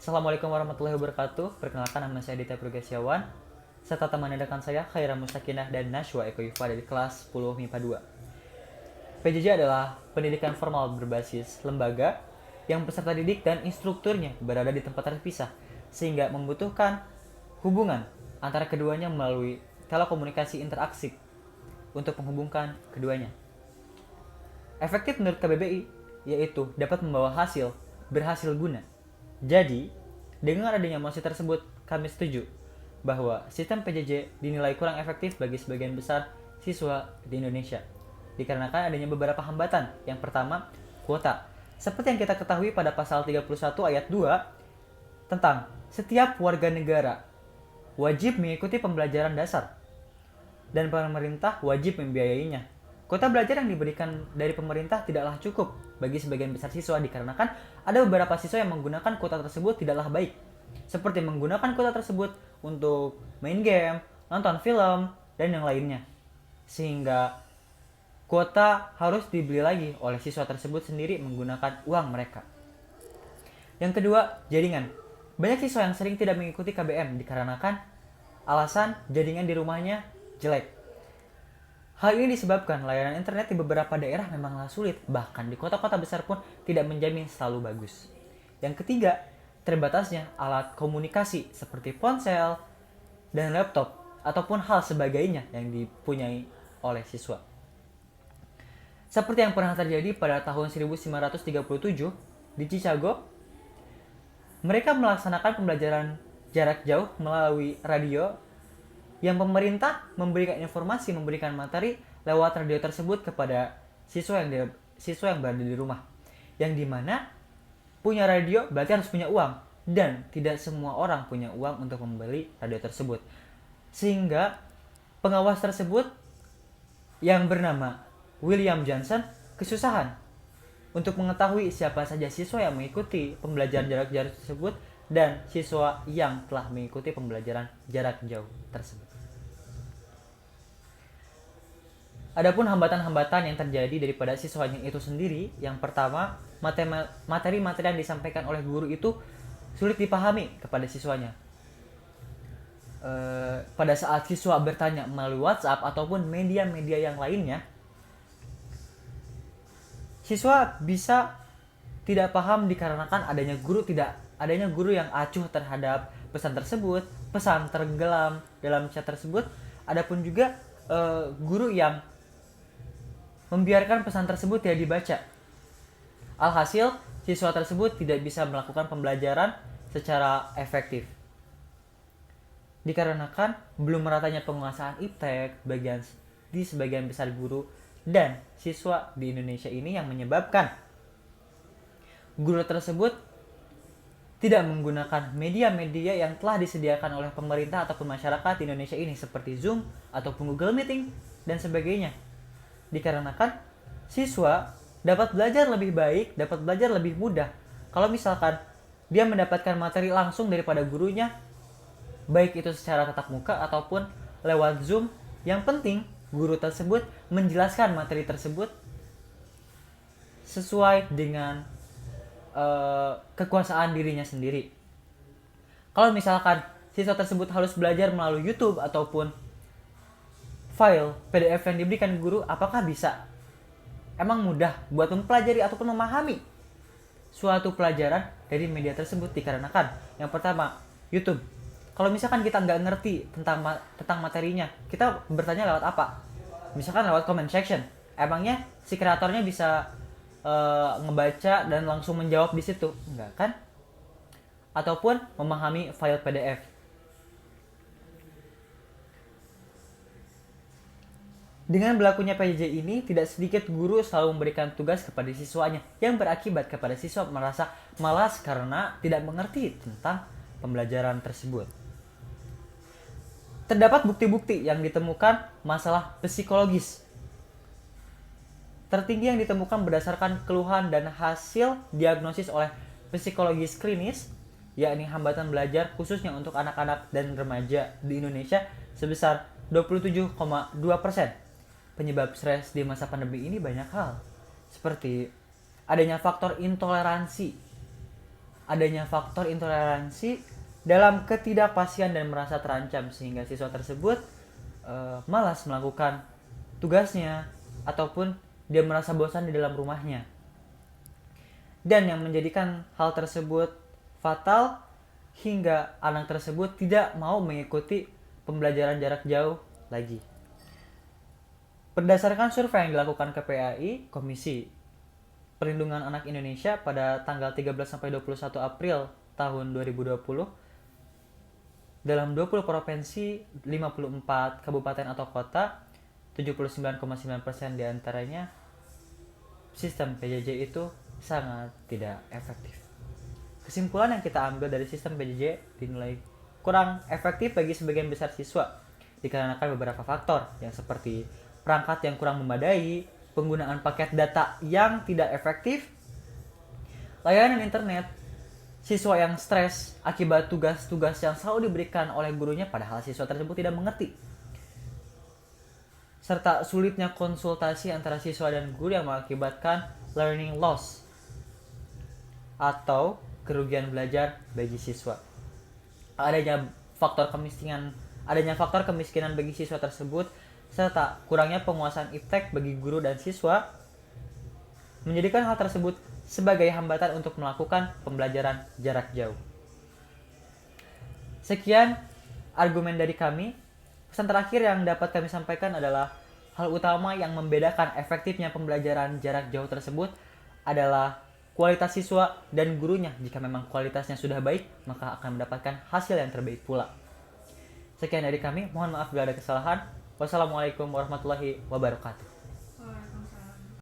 Assalamualaikum warahmatullahi wabarakatuh. Perkenalkan, nama saya Aditya Progresiawan. Serta teman rekan saya Khaira Mustakinah dan Nashwa Eko Yufa dari kelas 10 MIPA 2. PJJ adalah pendidikan formal berbasis lembaga yang peserta didik dan instrukturnya berada di tempat terpisah, sehingga membutuhkan hubungan antara keduanya melalui telekomunikasi interaksi untuk menghubungkan keduanya. Efektif menurut KBBI yaitu dapat membawa berhasil guna. Jadi, dengan adanya mosi tersebut, kami setuju bahwa sistem PJJ dinilai kurang efektif bagi sebagian besar siswa di Indonesia. Dikarenakan adanya beberapa hambatan. Yang pertama, kuota. Seperti yang kita ketahui pada pasal 31 ayat 2 tentang setiap warga negara wajib mengikuti pembelajaran dasar dan pemerintah wajib membiayainya. Kuota belajar yang diberikan dari pemerintah tidaklah cukup bagi sebagian besar siswa dikarenakan ada beberapa siswa yang menggunakan kuota tersebut tidaklah baik. Seperti menggunakan kuota tersebut untuk main game, nonton film, dan yang lainnya. Sehingga kuota harus dibeli lagi oleh siswa tersebut sendiri menggunakan uang mereka. Yang kedua, jaringan. Banyak siswa yang sering tidak mengikuti KBM dikarenakan alasan jaringan di rumahnya jelek. Hal ini disebabkan layanan internet di beberapa daerah memanglah sulit, bahkan di kota-kota besar pun tidak menjamin selalu bagus. Yang ketiga, terbatasnya alat komunikasi seperti ponsel dan laptop ataupun hal sebagainya yang dipunyai oleh siswa. Seperti yang pernah terjadi pada tahun 1937 di Chicago, mereka melaksanakan pembelajaran jarak jauh melalui radio yang pemerintah memberikan materi lewat radio tersebut kepada siswa yang berada di rumah. Yang dimana punya radio berarti harus punya uang, dan tidak semua orang punya uang untuk membeli radio tersebut. Sehingga pengawas tersebut yang bernama William Johnson kesusahan untuk mengetahui siapa saja siswa yang mengikuti pembelajaran jarak jauh tersebut dan siswa yang telah mengikuti pembelajaran jarak jauh tersebut. Adapun hambatan-hambatan yang terjadi daripada siswanya itu sendiri, yang pertama, materi-materi yang disampaikan oleh guru itu sulit dipahami kepada siswanya. Pada saat siswa bertanya melalui WhatsApp ataupun media-media yang lainnya, siswa bisa tidak paham dikarenakan adanya guru yang acuh terhadap pesan tersebut, pesan tenggelam dalam chat tersebut. Adapun juga guru yang membiarkan pesan tersebut tidak dibaca. Alhasil, siswa tersebut tidak bisa melakukan pembelajaran secara efektif. Dikarenakan belum meratanya penguasaan iptek di sebagian besar guru dan siswa di Indonesia ini, yang menyebabkan guru tersebut tidak menggunakan media-media yang telah disediakan oleh pemerintah ataupun masyarakat di Indonesia ini seperti Zoom ataupun Google Meeting dan sebagainya. Dikarenakan siswa dapat belajar lebih baik, dapat belajar lebih mudah kalau misalkan dia mendapatkan materi langsung daripada gurunya, baik itu secara tatap muka ataupun lewat Zoom. Yang penting guru tersebut menjelaskan materi tersebut sesuai dengan kekuasaan dirinya sendiri. Kalau misalkan siswa tersebut harus belajar melalui YouTube ataupun file PDF yang diberikan guru, apakah bisa? Emang mudah buat mempelajari ataupun memahami suatu pelajaran dari media tersebut? Dikarenakan yang pertama, YouTube. Kalau misalkan kita nggak ngerti tentang materinya, kita bertanya lewat apa? Misalkan lewat comment section. Emangnya si kreatornya bisa ngebaca dan langsung menjawab di situ? Enggak kan? Ataupun memahami file PDF. Dengan berlakunya PJJ ini, tidak sedikit guru selalu memberikan tugas kepada siswanya yang berakibat kepada siswa merasa malas karena tidak mengerti tentang pembelajaran tersebut. Terdapat bukti-bukti yang ditemukan masalah psikologis tertinggi yang ditemukan berdasarkan keluhan dan hasil diagnosis oleh psikologis klinis, yakni hambatan belajar khususnya untuk anak-anak dan remaja di Indonesia sebesar 27,2%. Penyebab stres di masa pandemi ini banyak hal, seperti adanya faktor intoleransi adanya faktor intoleransi dalam ketidakpastian dan merasa terancam sehingga siswa tersebut malas melakukan tugasnya ataupun dia merasa bosan di dalam rumahnya. Dan yang menjadikan hal tersebut fatal hingga anak tersebut tidak mau mengikuti pembelajaran jarak jauh lagi. Berdasarkan survei yang dilakukan KPAI, Komisi Perlindungan Anak Indonesia pada tanggal 13 sampai 21 April tahun 2020, dalam 20 provinsi, 54 kabupaten atau kota, 79,9% diantaranya sistem PJJ itu sangat tidak efektif. Kesimpulan yang kita ambil dari sistem PJJ dinilai kurang efektif bagi sebagian besar siswa dikarenakan beberapa faktor yang seperti perangkat yang kurang memadai, penggunaan paket data yang tidak efektif, layanan internet, siswa yang stres akibat tugas-tugas yang selalu diberikan oleh gurunya padahal siswa tersebut tidak mengerti, serta sulitnya konsultasi antara siswa dan guru yang mengakibatkan learning loss atau kerugian belajar bagi siswa. Adanya faktor kemiskinan bagi siswa tersebut serta kurangnya penguasaan iptek bagi guru dan siswa menjadikan hal tersebut sebagai hambatan untuk melakukan pembelajaran jarak jauh. Sekian argumen dari kami. Pesan terakhir yang dapat kami sampaikan adalah hal utama yang membedakan efektifnya pembelajaran jarak jauh tersebut adalah kualitas siswa dan gurunya. Jika memang kualitasnya sudah baik, maka akan mendapatkan hasil yang terbaik pula. Sekian dari kami, mohon maaf bila ada kesalahan. Wassalamualaikum warahmatullahi wabarakatuh.